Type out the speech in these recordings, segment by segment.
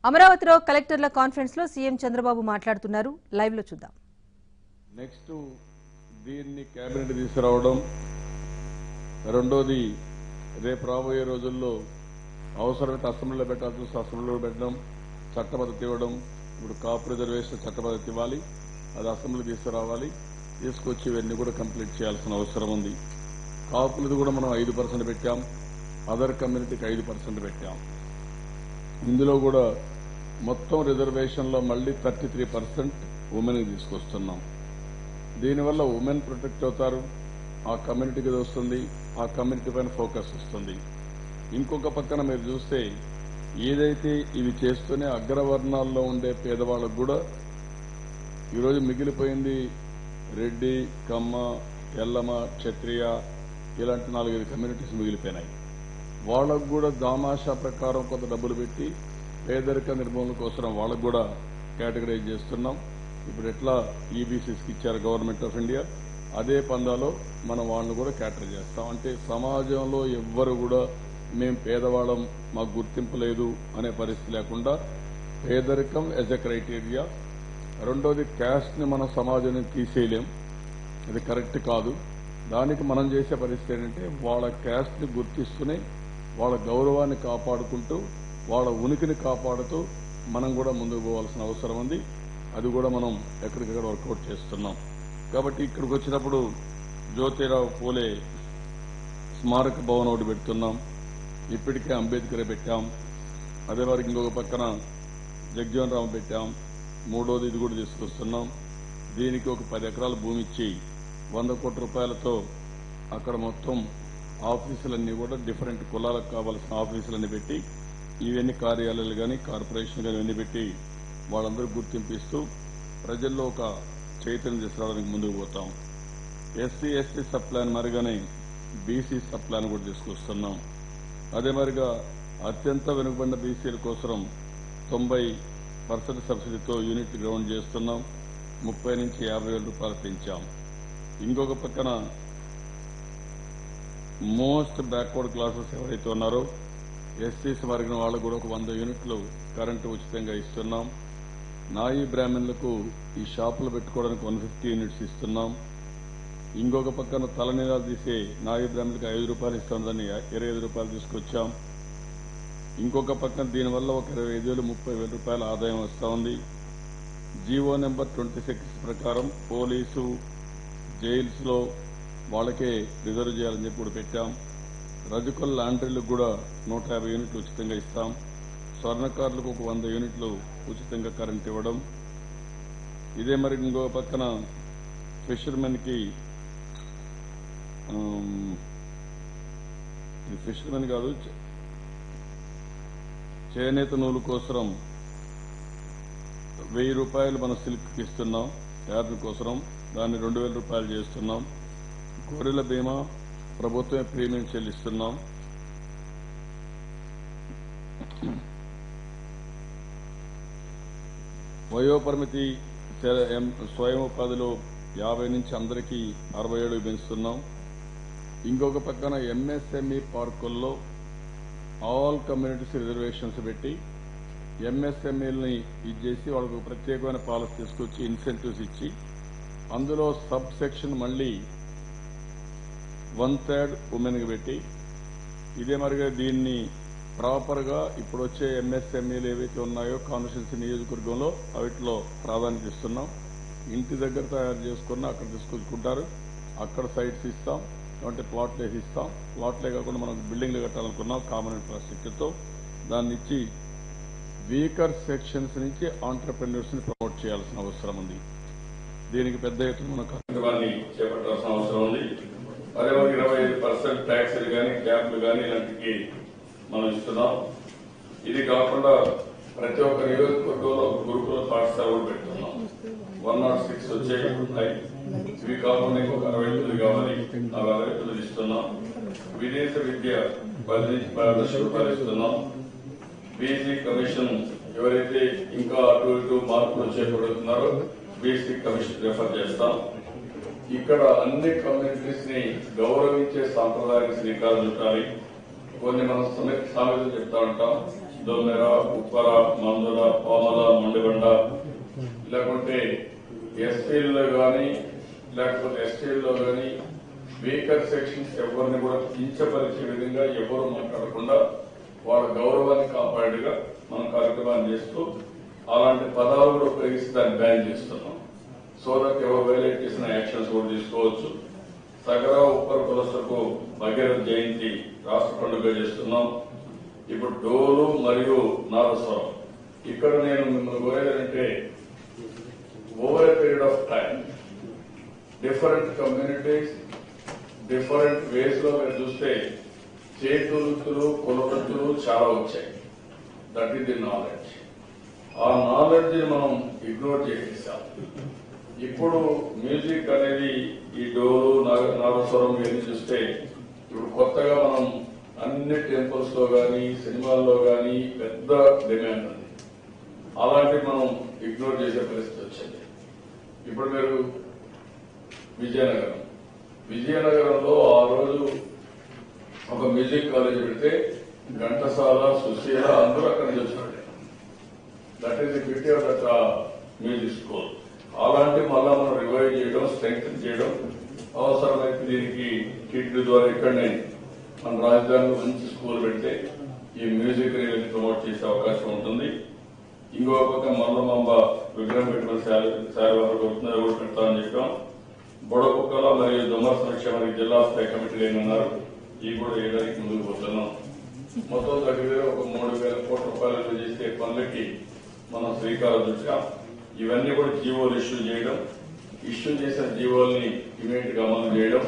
అమరావతిలో కలెక్టర్ల కాన్ఫరెన్స్ లో సీఎం చంద్రబాబు మాట్లాడుతున్నారు. లైవ్ లో చూద్దాం. నెక్స్ట్ దీన్ని కేబినెట్ తీసుకురావడం, రెండోది రేపు రాబోయే రోజుల్లో అవసరమైతే అసెంబ్లీలో పెట్టాల్సి వస్తే అసెంబ్లీలో పెట్టడం, చట్టబద్ధత ఇవ్వడం. ఇప్పుడు కాపు రిజర్వేషన్ చట్టబద్ధత ఇవ్వాలి, అది అసెంబ్లీ తీసుకురావాలి, తీసుకొచ్చి ఇవన్నీ కూడా కంప్లీట్ చేయాల్సిన అవసరం ఉంది. కాపులది కూడా మనం 5% పెట్టాం, అదర్ కమ్యూనిటీకి 5% పెట్టాం. ఇందులో కూడా మొత్తం రిజర్వేషన్లో మళ్లీ 33% ఉమెన్కి తీసుకొస్తున్నాం. దీనివల్ల ఉమెన్ ప్రొటెక్ట్ అవుతారు, ఆ కమ్యూనిటీకి వస్తుంది, ఆ కమ్యూనిటీ పైన ఫోకస్ వస్తుంది. ఇంకొక పక్కన మీరు చూస్తే ఏదైతే ఇవి చేస్తూనే అగ్రవర్ణాల్లో ఉండే పేదవాళ్ళకు కూడా ఈరోజు మిగిలిపోయింది రెడ్డి, కమ్మ, ఎల్లమ, క్షత్రియ ఇలాంటి 4-5 కమ్యూనిటీస్ మిగిలిపోయినాయి. వాళ్ళకు కూడా దామాషా ప్రకారం కొంత డబ్బులు పెట్టి పేదరిక నిర్మూలన కోసం వాళ్ళకు కూడా కేటగరైజ్ చేస్తున్నాం. ఇప్పుడు ఎట్లా ఈబీసీస్కి ఇచ్చారు గవర్నమెంట్ ఆఫ్ ఇండియా, అదే పందాలో మనం వాళ్ళని కూడా కేటర్ చేస్తాం. అంటే సమాజంలో ఎవ్వరు కూడా మేము పేదవాళ్ళం, మాకు గుర్తింపు లేదు అనే పరిస్థితి లేకుండా పేదరికం యాజ్ ఎ క్రైటీరియా. రెండోది క్యాస్ట్ని మనం సమాజం నుంచి తీసేయలేం, అది కరెక్ట్ కాదు. దానికి మనం చేసే పరిస్థితి ఏంటంటే వాళ్ళ క్యాస్ట్ని గుర్తిస్తూనే వాళ్ళ గౌరవాన్ని కాపాడుకుంటూ వాళ్ళ ఉనికిని కాపాడుతూ మనం కూడా ముందుకు పోవాల్సిన అవసరం ఉంది. అది కూడా మనం ఎక్కడికక్కడ వర్కౌట్ చేస్తున్నాం. కాబట్టి ఇక్కడికి వచ్చినప్పుడు జ్యోతిరావు పూలే స్మారక భవన్ ఒకటి పెడుతున్నాం, ఇప్పటికే అంబేద్కర్ పెట్టాం, అదే వారికి ఇంకొక పక్కన జగ్జీవన్ రామ్ పెట్టాం, మూడోది ఇది కూడా తీసుకొస్తున్నాం. దీనికి ఒక 10 ఎకరాల భూమి ఇచ్చి 100 కోట్ల రూపాయలతో అక్కడ మొత్తం ఆఫీసులన్నీ కూడా డిఫరెంట్ కులాలకు కావాల్సిన ఆఫీసులన్నీ పెట్టి ఇవన్నీ కార్యాలయాలు కానీ కార్పొరేషన్ కానీ ఇవన్నీ పెట్టి వాళ్ళందరూ గుర్తింపిస్తూ ప్రజల్లో ఒక చైతన్యం తీసుకురావడానికి ముందుకు పోతాం. ఎస్సీ ఎస్టీ సబ్ ప్లాన్ మరిగానే బీసీ సబ్ ప్లాన్ కూడా తీసుకొస్తున్నాం. అదే మరిగా అత్యంత వెనుకబడిన బీసీల కోసం 90% సబ్సిడీతో యూనిట్ గ్రౌండ్ చేస్తున్నాం. 30 నుంచి 50 వేల రూపాయలు పెంచాం. ఇంకొక పక్కన మోస్ట్ బ్యాక్వర్డ్ క్లాసెస్ ఎవరైతే ఉన్నారో ఎస్సీస్ మరిగిన వాళ్ళకు కూడా ఒక 100 యూనిట్లు కరెంటు ఉచితంగా ఇస్తున్నాం. నాయి బ్రాహ్మణులకు ఈ షాపులు పెట్టుకోవడానికి 150 యూనిట్స్ ఇస్తున్నాం. ఇంకొక పక్కన తలనీలాలు తీసే నాయి బ్రాహ్మణులకు 5 రూపాయలు ఇస్తుందని 25 రూపాయలు తీసుకొచ్చాం. ఇంకొక పక్కన దీనివల్ల ఒక 25,000 30,000 రూపాయల ఆదాయం వస్తూ ఉంది. జీవో నెంబర్ 26 ప్రకారం పోలీసు జైల్స్ లో వాళ్ళకే రిజర్వ్ చేయాలని చెప్పి కూడా పెట్టాం. రజకుల లాండ్రీలకు కూడా 150 యూనిట్లు ఉచితంగా ఇస్తాం. స్వర్ణకారులకు ఒక 100 యూనిట్లు ఉచితంగా కరెంట్ ఇవ్వడం. ఇదే మరి ఇంకో పక్కన ఫిషర్మెన్కి ఫిషర్మెన్ కాదు, చేనేత నూలు కోసం 1000 రూపాయలు మనం సిల్క్కి ఇస్తున్నాం యార్న్ కోసం, దాన్ని 2,000 రూపాయలు చేస్తున్నాం. గొర్రెల బీమా ప్రభుత్వమే ప్రీమియం చెల్లిస్తున్నాం. వయోపరిమితి స్వయం ఉపాధిలో 50 నుంచి అందరికీ 67 పెంచుతున్నాం. ఇంకొక పక్కన ఎంఎస్ఎంఈ పార్కుల్లో ఆల్ కమ్యూనిటీస్ రిజర్వేషన్స్ పెట్టి ఎంఎస్ఎంఈలని ఇచ్చేసి వాళ్ళకు ప్రత్యేకమైన పాలసీ తీసుకొచ్చి ఇన్సెంటివ్స్ ఇచ్చి అందులో సబ్ సెక్షన్ మళ్లీ 1/3 ఉమెన్కి పెట్టి ఇదే మరిగా దీన్ని ప్రాపర్గా ఇప్పుడు వచ్చే ఎంఎస్ఎంఈలు ఏవైతే ఉన్నాయో కాన్స్టిట్యున్సీ నియోజకవర్గంలో వాటిలో ప్రాధాన్యత ఇస్తున్నాం. ఇంటి దగ్గర తయారు చేసుకున్న అక్కడ తీసుకొచ్చుకుంటారు, అక్కడ సైట్స్ ఇస్తాం, అంటే ప్లాట్లు వేసి ఇస్తాం. ప్లాట్లే కాకుండా మనం బిల్డింగ్లు కట్టాలనుకున్నాం కామన్ ఇన్ఫ్రాస్ట్రక్చర్తో, దాన్ని ఇచ్చి వీకర్ సెక్షన్స్ నుంచి ఆంటర్ప్రెన్యూర్స్ ని ప్రమోట్ చేయాల్సిన అవసరం ఉంది. దీనికి పెద్ద ఎత్తున మనం కార్యక్రమాన్ని చేపట్టాల్సిన అవసరం ఉంది. అదే 25% ట్యాక్స్లు కానీ క్యాప్లు కానీ ఇలాంటివి మనం ఇస్తున్నాం. ఇది కాకుండా ప్రతి ఒక్క నియోజకవర్గంలో గురుకుల పాఠశాల కూడా పెడుతున్నాం. 106 వచ్చాయి. ఇవి కాకుండా ఇంకొక 69 కావాలి, 69 ఇస్తున్నాం. విదేశ విద్య 10 నుంచి 12 లక్షల రూపాయలు ఇస్తున్నాం. బీసీ కమిషన్ ఎవరైతే ఇంకా అటు ఇటు మార్పులు చేపడుతున్నారో బీసీ కమిషన్ రిఫర్ చేస్తాం. ఇక్కడ అన్ని కమ్యూనిటీస్ ని గౌరవించే సాంప్రదాయానికి శ్రీకారం చుట్టాలి. కొన్ని మనం సామెతలు చెప్తా ఉంటాం. దొమ్మెర, ఉప్పర, మందుల, పామల, మండిబండ, లేకుంటే ఎస్టీల్లో కానీ లేకపోతే ఎస్టీల్లో కానీ వీకర్ సెక్షన్స్ ఎవరిని కూడా కించపరిచే విధంగా ఎవరు మాట్లాడకుండా వాళ్ళ గౌరవాన్ని కాపాడేగా మనం కార్యక్రమాన్ని చేస్తూ అలాంటి పదాలు కూడా ఉపయోగిస్తే దాన్ని బ్యాన్ చేస్తున్నాం. సో దట్ ఎవరు వైలేట్ చేసిన యాక్షన్స్ కూడా తీసుకోవచ్చు. సగర ఉప్పర కులస్తులకు భగీరథ జయంతి రాష్ట్ర పండుగ చేస్తున్నాం. ఇప్పుడు డోలు మరియు నాదస్వరం ఇక్కడ నేను మిమ్మల్ని కోరేదంటే over a period of time different communities different ways లో మీరు చూస్తే చేతి వృత్తులు కుల వృత్తులు చాలా వచ్చాయి. That is the knowledge. ఆ నాలెడ్జ్ ని మనం ఇగ్నోర్ చేసేసాం. ఇప్పుడు మ్యూజిక్ అనేది ఈ డోలు నాదస్వరం ఇవన్నీ చూస్తే ఇప్పుడు కొత్తగా మనం అన్ని టెంపుల్స్ లో గానీ సినిమాల్లో గానీ పెద్ద డిమాండ్ ఉంది. అలాంటి మనం ఇగ్నోర్ చేసే పరిస్థితి వచ్చింది. ఇప్పుడు మీరు విజయనగరంలో ఆ రోజు ఒక మ్యూజిక్ కాలేజ్ పెడితే ఘంటసాల, సుశీల అందరూ అక్కడి నుంచి వచ్చినట్టే. That is the beauty of that music school. అలాంటి మళ్ళా మనం రివైవ్ చేయడం, స్ట్రెంగ్త్ చేయడం అవసరమైతే దీనికి కిట్ ద్వారా ఇక్కడనే మన రాజధానిలో మంచి స్కూల్ పెడితే ఈ మ్యూజిక్ ని ప్రమోట్ చేసే అవకాశం ఉంటుంది. ఇంకో పక్క మల్లమాంబ విగ్రహం పెట్టుకుని శాలవారు కూడా పెడతామని చెప్పాం. బుడకుక్కల మరియు దొమ్మర సంక్షేమానికి జిల్లా స్థాయి కమిటీలు ఏమన్నారు, ఇవి కూడా వేయడానికి ముందుకు పోతున్నాం. మొత్తం దగ్గర ఒక 3,000 కోట్ల రూపాయలు చేసే పనులకి మనం శ్రీకారం చుట్టాం. ఇవన్నీ కూడా జీవోలు ఇష్యూ చేసిన జీవోల్ని ఇమీడియట్ గా అమలు చేయడం,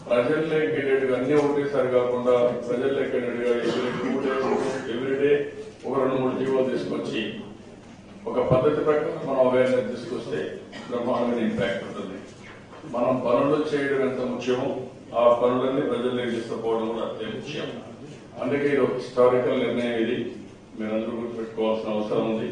ప్రజల్లోకి వెళ్ళేట్టుగా అన్ని ఒకటేసారి కాకుండా ప్రజల్లోకి వెళ్ళేట్టుగా ఎవ్రీడే ఒక 2-3 జీవోలు తీసుకొచ్చి ఒక పద్ధతి ప్రకారం మనం అవేర్నెస్ తీసుకొస్తే బ్రహ్మాండమైన ఇంపాక్ట్ ఉంటుంది. మనం పనులు చేయడం ఎంత ముఖ్యమో ఆ పనులన్నీ ప్రజల్లోకి తీసుకుపోవడం కూడా అంతే ముఖ్యం. అందుకే ఇది ఒక హిస్టారికల్ నిర్ణయం. ఇది మీరందరూ గుర్తుపెట్టుకోవాల్సిన అవసరం ఉంది.